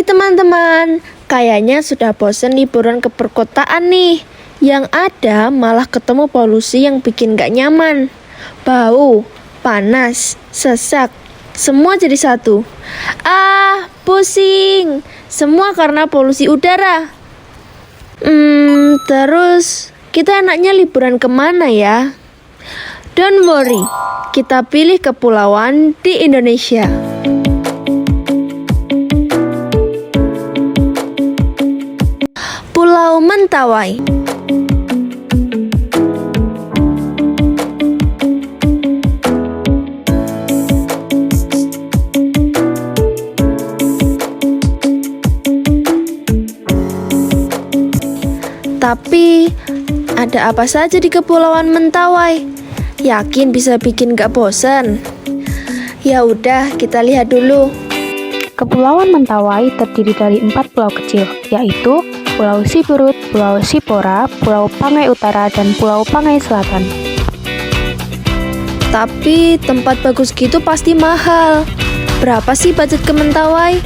Hai teman-teman, kayaknya sudah bosen liburan ke perkotaan nih. Yang ada malah ketemu polusi yang bikin gak nyaman. Bau, panas, sesak, semua jadi satu. Pusing. Semua karena polusi udara. Terus kita enaknya liburan kemana ya? Don't worry, kita pilih kepulauan di Indonesia. Pulau Mentawai. Tapi, ada apa saja di Kepulauan Mentawai? Yakin bisa bikin gak bosan? Ya udah, kita lihat dulu. Kepulauan Mentawai terdiri dari 4 pulau kecil, yaitu Pulau Siberut, Pulau Sipora, Pulau Pangai Utara, dan Pulau Pangai Selatan. Tapi tempat bagus gitu pasti mahal. Berapa sih budget ke Mentawai?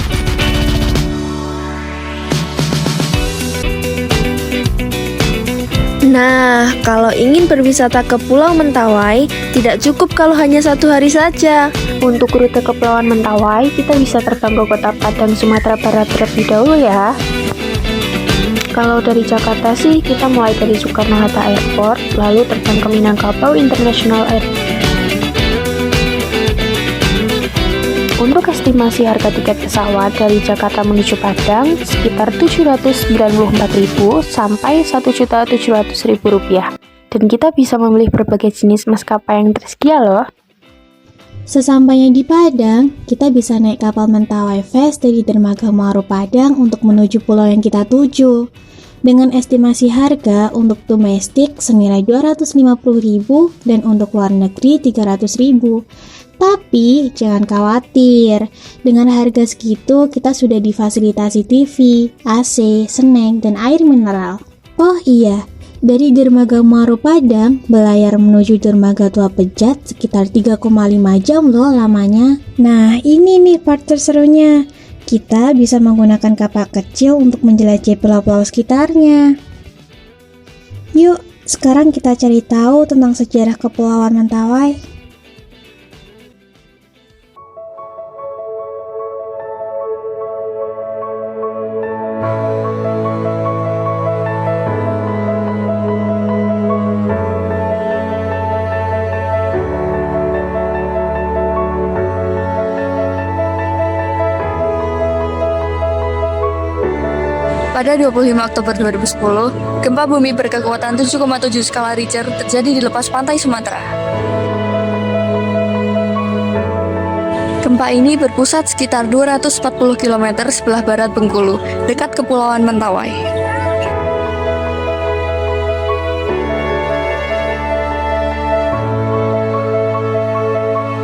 Nah, kalau ingin berwisata ke Pulau Mentawai, tidak cukup kalau hanya 1 hari saja. Untuk rute Kepulauan Mentawai, kita bisa terbang ke Kota Padang, Sumatera Barat terlebih dahulu ya. Kalau dari Jakarta sih, kita mulai dari Soekarno-Hatta Airport, lalu terbang ke Minangkabau International Airport. Untuk estimasi harga tiket pesawat dari Jakarta menuju Padang sekitar Rp794.000 sampai Rp1.700.000. Dan kita bisa memilih berbagai jenis maskapai yang tersedia loh. Sesampainya di Padang, kita bisa naik kapal Mentawai Fest dari Dermaga Muaro Padang untuk menuju pulau yang kita tuju. Dengan estimasi harga untuk domestik senilai Rp250.000 dan untuk luar negeri Rp300.000. Tapi jangan khawatir, dengan harga segitu kita sudah difasilitasi TV, AC, snack, dan air mineral. Oh iya, dari Dermaga Muaro Padang, belayar menuju Dermaga Tua Pejat sekitar 3,5 jam loh lamanya. Nah ini nih part terserunya, kita bisa menggunakan kapal kecil untuk menjelajahi pulau-pulau sekitarnya. Yuk, sekarang kita cari tahu tentang sejarah Kepulauan Mentawai. Pada 25 Oktober 2010, gempa bumi berkekuatan 7,7 skala Richter terjadi di lepas pantai Sumatera. Gempa ini berpusat sekitar 240 km sebelah barat Bengkulu, dekat Kepulauan Mentawai.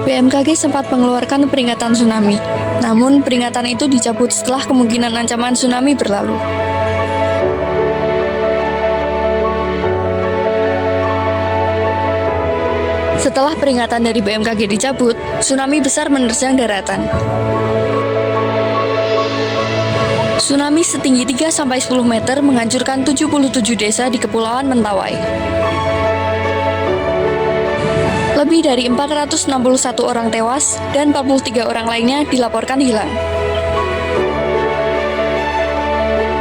BMKG sempat mengeluarkan peringatan tsunami, namun peringatan itu dicabut setelah kemungkinan ancaman tsunami berlalu. Setelah peringatan dari BMKG dicabut, tsunami besar menerjang daratan. Tsunami setinggi 3-10 meter menghancurkan 77 desa di Kepulauan Mentawai. Lebih dari 461 orang tewas dan 43 orang lainnya dilaporkan hilang.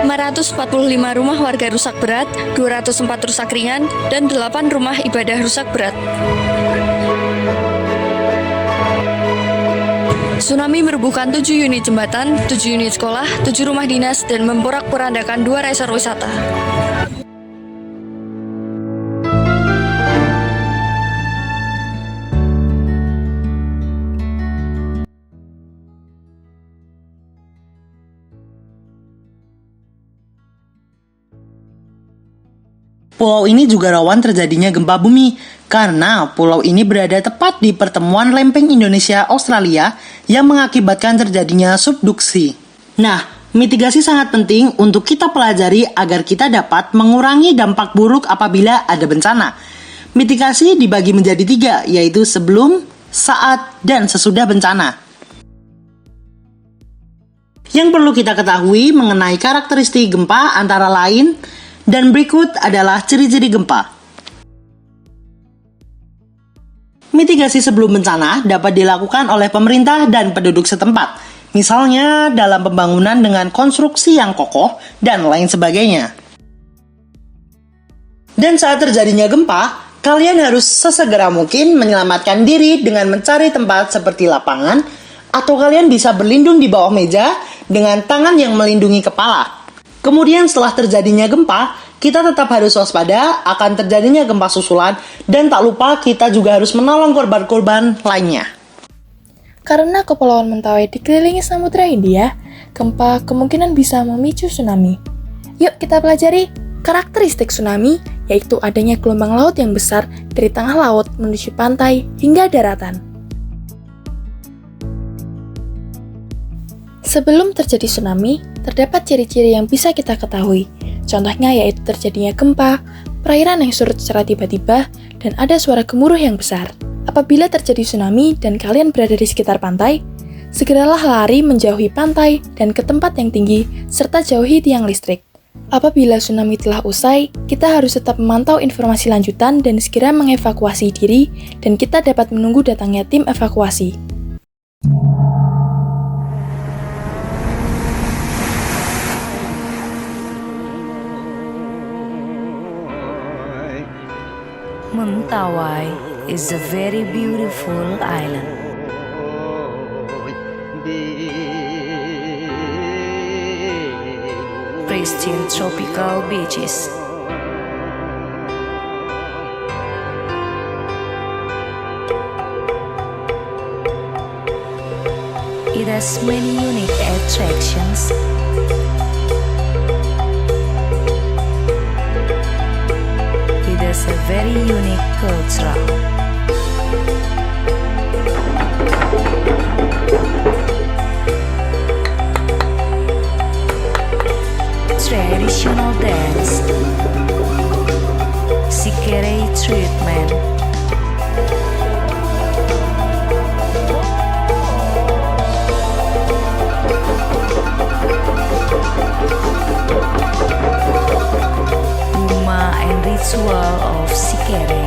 545 rumah warga rusak berat, 204 rusak ringan, dan 8 rumah ibadah rusak berat. Tsunami merubuhkan 7 unit jembatan, 7 unit sekolah, 7 rumah dinas, dan memporak-porandakan 2 resor wisata. Pulau ini juga rawan terjadinya gempa bumi karena pulau ini berada tepat di pertemuan lempeng Indonesia-Australia yang mengakibatkan terjadinya subduksi. Nah, mitigasi sangat penting untuk kita pelajari agar kita dapat mengurangi dampak buruk apabila ada bencana. Mitigasi dibagi menjadi 3, yaitu sebelum, saat, dan sesudah bencana. Yang perlu kita ketahui mengenai karakteristik gempa antara lain, dan berikut adalah ciri-ciri gempa. Mitigasi sebelum bencana dapat dilakukan oleh pemerintah dan penduduk setempat, misalnya dalam pembangunan dengan konstruksi yang kokoh dan lain sebagainya. Dan saat terjadinya gempa, kalian harus sesegera mungkin menyelamatkan diri dengan mencari tempat seperti lapangan, atau kalian bisa berlindung di bawah meja dengan tangan yang melindungi kepala. Kemudian setelah terjadinya gempa, kita tetap harus waspada akan terjadinya gempa susulan, dan tak lupa kita juga harus menolong korban-korban lainnya. Karena Kepulauan Mentawai dikelilingi Samudra Hindia, gempa kemungkinan bisa memicu tsunami. Yuk kita pelajari karakteristik tsunami, yaitu adanya gelombang laut yang besar dari tengah laut menuju pantai hingga daratan. Sebelum terjadi tsunami, terdapat ciri-ciri yang bisa kita ketahui. Contohnya yaitu terjadinya gempa, perairan yang surut secara tiba-tiba, dan ada suara gemuruh yang besar. Apabila terjadi tsunami dan kalian berada di sekitar pantai, segeralah lari menjauhi pantai dan ke tempat yang tinggi, serta jauhi tiang listrik. Apabila tsunami telah usai, kita harus tetap memantau informasi lanjutan dan segera mengevakuasi diri, dan kita dapat menunggu datangnya tim evakuasi. Mentawai is a very beautiful island. Pristine tropical beaches. It has many unique attractions. It has a very unique culture. Traditional dance, Sikere treatment, Uma and ritual of Sikere.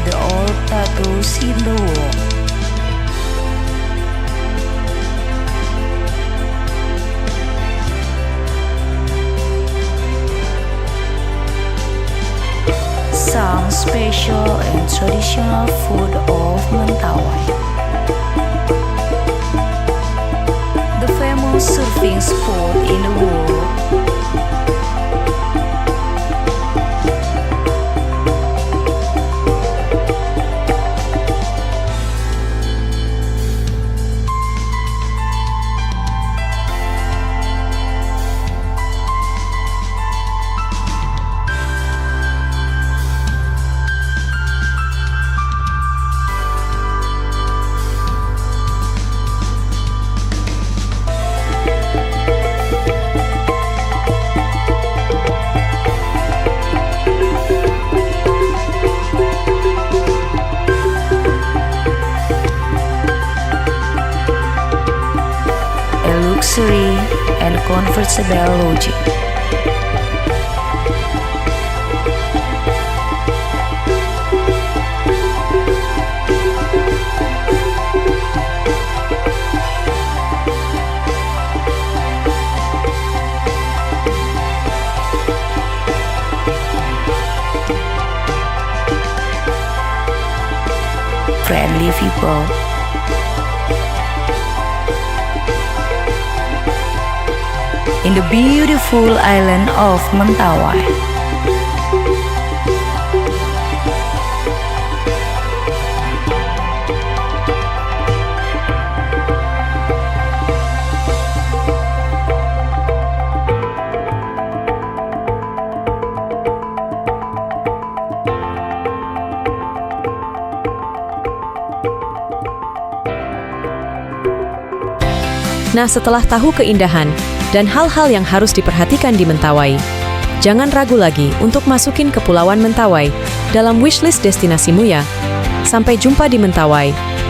The old tattoos in the wall. Some special and traditional food of Mentawai. The famous surfing spot in the world. Luxury and convertible lodging. Friendly people. In the beautiful island of Mentawai. Nah, setelah tahu keindahan dan hal-hal yang harus diperhatikan di Mentawai, jangan ragu lagi untuk masukin Kepulauan Mentawai dalam wishlist destinasimu ya. Sampai jumpa di Mentawai.